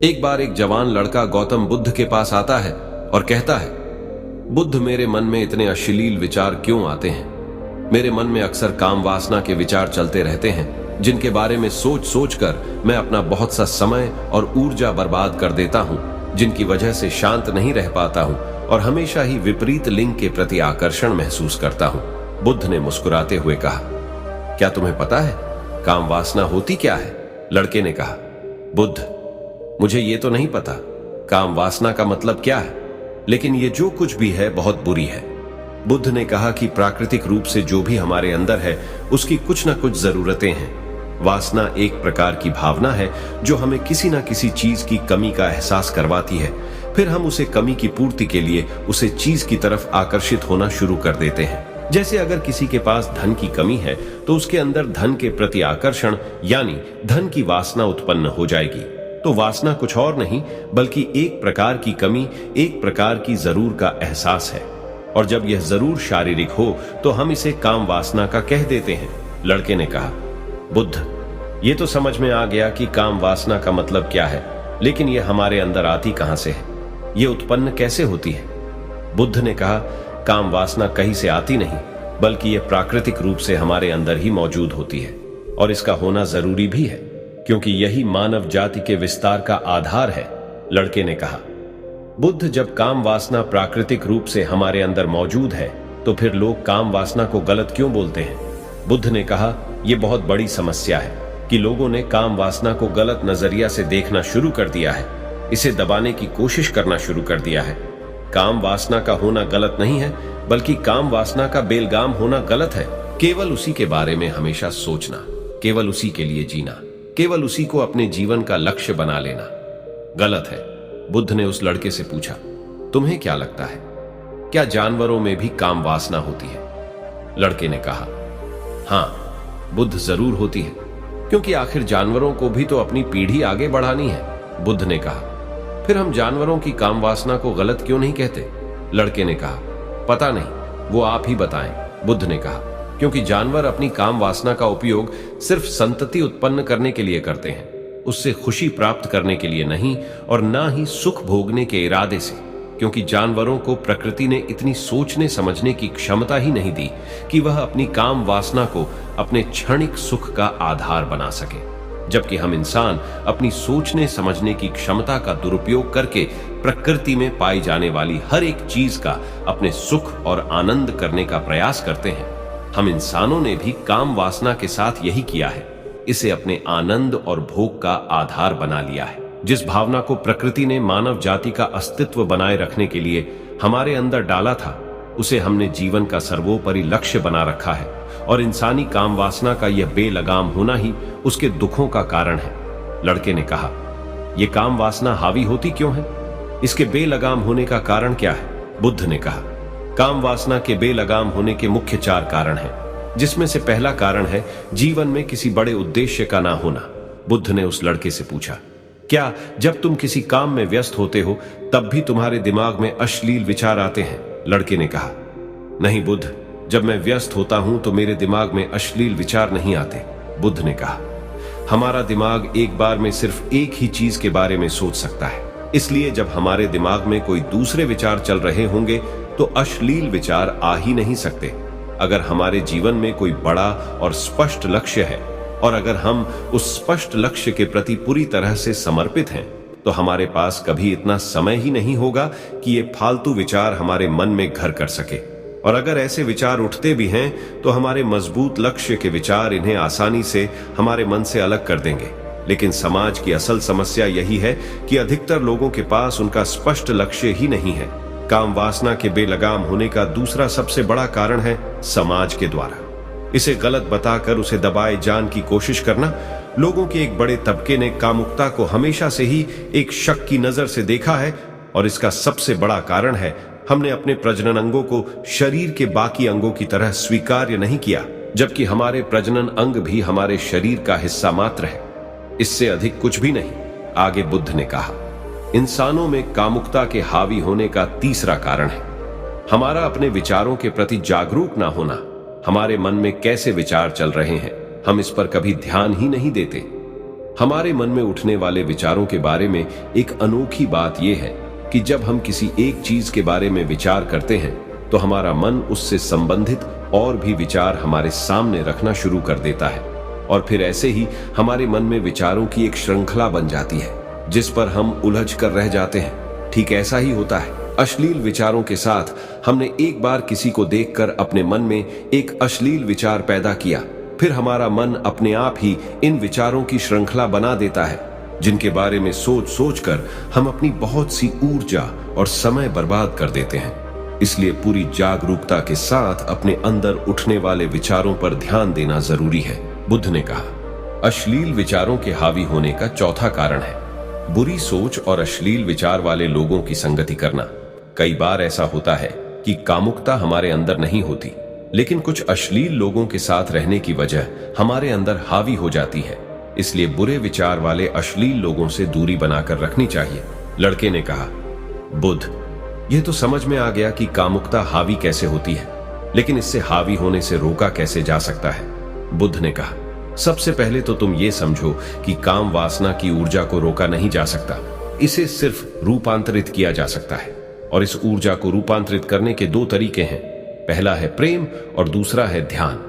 एक बार एक जवान लड़का गौतम बुद्ध के पास आता है और कहता है, बुद्ध, मेरे मन में इतने अश्लील विचार क्यों आते हैं? मेरे मन में अक्सर काम वासना के विचार चलते रहते हैं, जिनके बारे में सोच सोच कर मैं अपना बहुत सा समय और ऊर्जा बर्बाद कर देता हूँ, जिनकी वजह से शांत नहीं रह पाता हूँ और हमेशा ही विपरीत लिंग के प्रति आकर्षण महसूस करता हूँ। बुद्ध ने मुस्कुराते हुए कहा, क्या तुम्हें पता है काम वासना होती क्या है? लड़के ने कहा, बुद्ध, मुझे ये तो नहीं पता काम वासना का मतलब क्या है, लेकिन ये जो कुछ भी है बहुत बुरी है। बुद्ध ने कहा कि प्राकृतिक रूप से जो भी हमारे अंदर है उसकी कुछ ना कुछ जरूरतें हैं। वासना एक प्रकार की भावना है जो हमें किसी ना किसी चीज की कमी का एहसास करवाती है, फिर हम उसे कमी की पूर्ति के लिए उसे चीज की तरफ आकर्षित होना शुरू कर देते हैं। जैसे अगर किसी के पास धन की कमी है तो उसके अंदर धन के प्रति आकर्षण यानी धन की वासना उत्पन्न हो जाएगी। तो वासना कुछ और नहीं बल्कि एक प्रकार की कमी, एक प्रकार की जरूर का एहसास है, और जब यह जरूर शारीरिक हो तो हम इसे काम वासना का कह देते हैं। लड़के ने कहा, बुद्ध, ये तो समझ में आ गया कि काम वासना का मतलब क्या है, लेकिन यह हमारे अंदर आती कहां से है? यह उत्पन्न कैसे होती है? बुद्ध ने कहा, काम वासना कहीं से आती नहीं बल्कि यह प्राकृतिक रूप से हमारे अंदर ही मौजूद होती है, और इसका होना जरूरी भी है क्योंकि यही मानव जाति के विस्तार का आधार है। लड़के ने कहा, बुद्ध, जब काम वासना प्राकृतिक रूप से हमारे अंदर मौजूद है तो फिर लोग काम वासना को गलत क्यों बोलते हैं? बुद्ध ने कहा, यह बहुत बड़ी समस्या है कि लोगों ने काम वासना को गलत नजरिया से देखना शुरू कर दिया है, इसे दबाने की कोशिश करना शुरू कर दिया है। काम वासना का होना गलत नहीं है बल्कि काम वासना का बेलगाम होना गलत है। केवल उसी के बारे में हमेशा सोचना, केवल उसी के लिए जीना, केवल उसी को अपने जीवन का लक्ष्य बना लेना गलत है। बुद्ध ने उस लड़के से पूछा, तुम्हें क्या लगता है, क्या जानवरों में भी काम वासना होती है? लड़के ने कहा, हां, बुद्ध, जरूर होती है, क्योंकि आखिर जानवरों को भी तो अपनी पीढ़ी आगे बढ़ानी है। बुद्ध ने कहा, फिर हम जानवरों की काम वासना को गलत क्यों नहीं कहते? लड़के ने कहा, पता नहीं, वो आप ही बताएं। बुद्ध ने कहा, क्योंकि जानवर अपनी काम वासना का उपयोग सिर्फ संतति उत्पन्न करने के लिए करते हैं, उससे खुशी प्राप्त करने के लिए नहीं और ना ही सुख भोगने के इरादे से, क्योंकि जानवरों को प्रकृति ने इतनी सोचने समझने की क्षमता ही नहीं दी कि वह अपनी काम वासना को अपने क्षणिक सुख का आधार बना सके, जबकि हम इंसान अपनी सोचने समझने की क्षमता का दुरुपयोग करके प्रकृति में पाई जाने वाली हर एक चीज का अपने सुख और आनंद करने का प्रयास करते हैं। हम इंसानों ने भी काम वासना के साथ यही किया है, इसे अपने आनंद और भोग का आधार बना लिया है। जिस भावना को प्रकृति ने मानव जाति का अस्तित्व बनाए रखने के लिए हमारे अंदर डाला था, उसे हमने जीवन का सर्वोपरि लक्ष्य बना रखा है, और इंसानी काम वासना का यह बेलगाम होना ही उसके दुखों का कारण है। लड़के ने कहा, यह काम वासना हावी होती क्यों है? इसके बेलगाम होने का कारण क्या है? बुद्ध ने कहा, काम वासना के बेलगाम होने के मुख्य 4 कारण हैं, जिसमें से पहला कारण है जीवन में किसी बड़े उद्देश्य का ना होना। बुद्ध ने उस लड़के से पूछा, क्या जब तुम किसी काम में व्यस्त होते हो तब भी तुम्हारे दिमाग में अश्लील विचार आते हैं? लड़के ने कहा, नहीं बुद्ध, जब मैं व्यस्त होता हूं तो मेरे दिमाग में अश्लील विचार नहीं आते। बुद्ध ने कहा, हमारा दिमाग एक बार में सिर्फ एक ही चीज के बारे में सोच सकता है, इसलिए जब हमारे दिमाग में कोई दूसरे विचार चल रहे होंगे तो अश्लील विचार आ ही नहीं सकते। अगर हमारे जीवन में कोई बड़ा और स्पष्ट लक्ष्य है और अगर हम उस स्पष्ट लक्ष्य के प्रति पूरी तरह से समर्पित हैं तो हमारे पास कभी इतना समय ही नहीं होगा कि ये फालतू विचार हमारे मन में घर कर सके। और अगर ऐसे विचार उठते भी हैं तो हमारे मजबूत लक्ष्य के विचार इन्हें आसानी से हमारे मन से अलग कर देंगे। लेकिन समाज की असल समस्या यही है कि अधिकतर लोगों के पास उनका स्पष्ट लक्ष्य ही नहीं है। काम वासना के बेलगाम होने का दूसरा सबसे बड़ा कारण है समाज के द्वारा इसे गलत बताकर उसे दबाए जान की कोशिश करना। लोगों के एक बड़े तबके ने कामुकता को हमेशा से ही एक शक की नजर से देखा है, और इसका सबसे बड़ा कारण है हमने अपने प्रजनन अंगों को शरीर के बाकी अंगों की तरह स्वीकार्य नहीं किया, जबकि हमारे प्रजनन अंग भी हमारे शरीर का हिस्सा मात्र है, इससे अधिक कुछ भी नहीं। आगे बुद्ध ने कहा, इंसानों में कामुकता के हावी होने का तीसरा कारण है हमारा अपने विचारों के प्रति जागरूक ना होना। हमारे मन में कैसे विचार चल रहे हैं हम इस पर कभी ध्यान ही नहीं देते। हमारे मन में उठने वाले विचारों के बारे में एक अनोखी बात यह है कि जब हम किसी एक चीज के बारे में विचार करते हैं तो हमारा मन उससे संबंधित और भी विचार हमारे सामने रखना शुरू कर देता है, और फिर ऐसे ही हमारे मन में विचारों की एक श्रृंखला बन जाती है जिस पर हम उलझ कर रह जाते हैं। ठीक ऐसा ही होता है अश्लील विचारों के साथ। हमने एक बार किसी को देखकर अपने मन में एक अश्लील विचार पैदा किया, फिर हमारा मन अपने आप ही इन विचारों की श्रृंखला बना देता है जिनके बारे में सोच सोच कर हम अपनी बहुत सी ऊर्जा और समय बर्बाद कर देते हैं। इसलिए पूरी जागरूकता के साथ अपने अंदर उठने वाले विचारों पर ध्यान देना जरूरी है। बुद्ध ने कहा, अश्लील विचारों के हावी होने का चौथा कारण है बुरी सोच और अश्लील विचार वाले लोगों की संगति करना। कई बार ऐसा होता है कि कामुकता हमारे अंदर नहीं होती, लेकिन कुछ अश्लील लोगों के साथ रहने की वजह हमारे अंदर हावी हो जाती है। इसलिए बुरे विचार वाले अश्लील लोगों से दूरी बनाकर रखनी चाहिए। लड़के ने कहा, बुद्ध, यह तो समझ में आ गया कि कामुकता हावी कैसे होती है, लेकिन इससे हावी होने से रोका कैसे जा सकता है। बुद्ध ने कहा, सबसे पहले तो तुम ये समझो कि काम वासना की ऊर्जा को रोका नहीं जा सकता, इसे सिर्फ रूपांतरित किया जा सकता है। और इस ऊर्जा को रूपांतरित करने के दो तरीके हैं, पहला है प्रेम और दूसरा है ध्यान।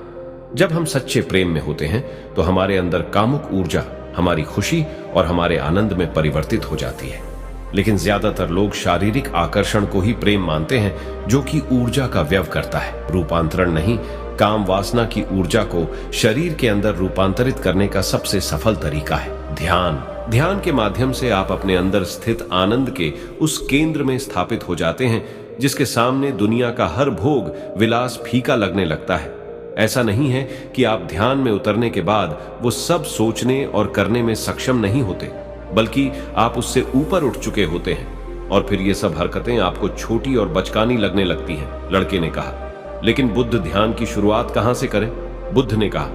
जब हम सच्चे प्रेम में होते हैं तो हमारे अंदर कामुक ऊर्जा हमारी खुशी और हमारे आनंद में परिवर्तित हो जाती है। लेकिन ज्यादातर लोग शारीरिक आकर्षण को ही प्रेम मानते हैं जो कि ऊर्जा का व्यय करता है, रूपांतरण नहीं। काम वासना की ऊर्जा को शरीर के अंदर रूपांतरित करने का सबसे सफल तरीका है ध्यान। ध्यान के माध्यम से आप अपने अंदर स्थित आनंद के उस केंद्र में स्थापित हो जाते हैं जिसके सामने दुनिया का हर भोग विलास फीका लगने लगता है। ऐसा नहीं है कि आप ध्यान में उतरने के बाद वो सब सोचने और करने में सक्षम नहीं होते, बल्कि आप उससे ऊपर उठ चुके होते हैं और फिर ये सब हरकतें आपको छोटी और बचकानी लगने लगती हैं। लड़के ने कहा, लेकिन बुद्ध ध्यान की शुरुआत कहां से करें? बुद्ध ने कहा,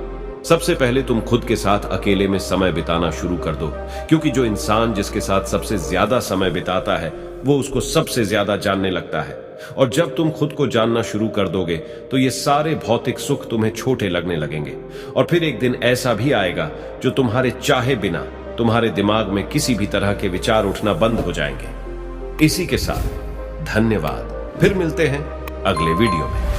सबसे पहले तुम खुद के साथ अकेले में समय बिताना शुरू कर दो, क्योंकि जो इंसान जिसके साथ सबसे ज्यादा समय बिताता है वो उसको सबसे ज्यादा जानने लगता है। और जब तुम खुद को जानना शुरू कर दोगे तो ये सारे भौतिक सुख तुम्हें छोटे लगने लगेंगे, और फिर एक दिन ऐसा भी आएगा जो तुम्हारे चाहे बिना तुम्हारे दिमाग में किसी भी तरह के विचार उठना बंद हो जाएंगे। इसी के साथ धन्यवाद, फिर मिलते हैं अगले वीडियो में।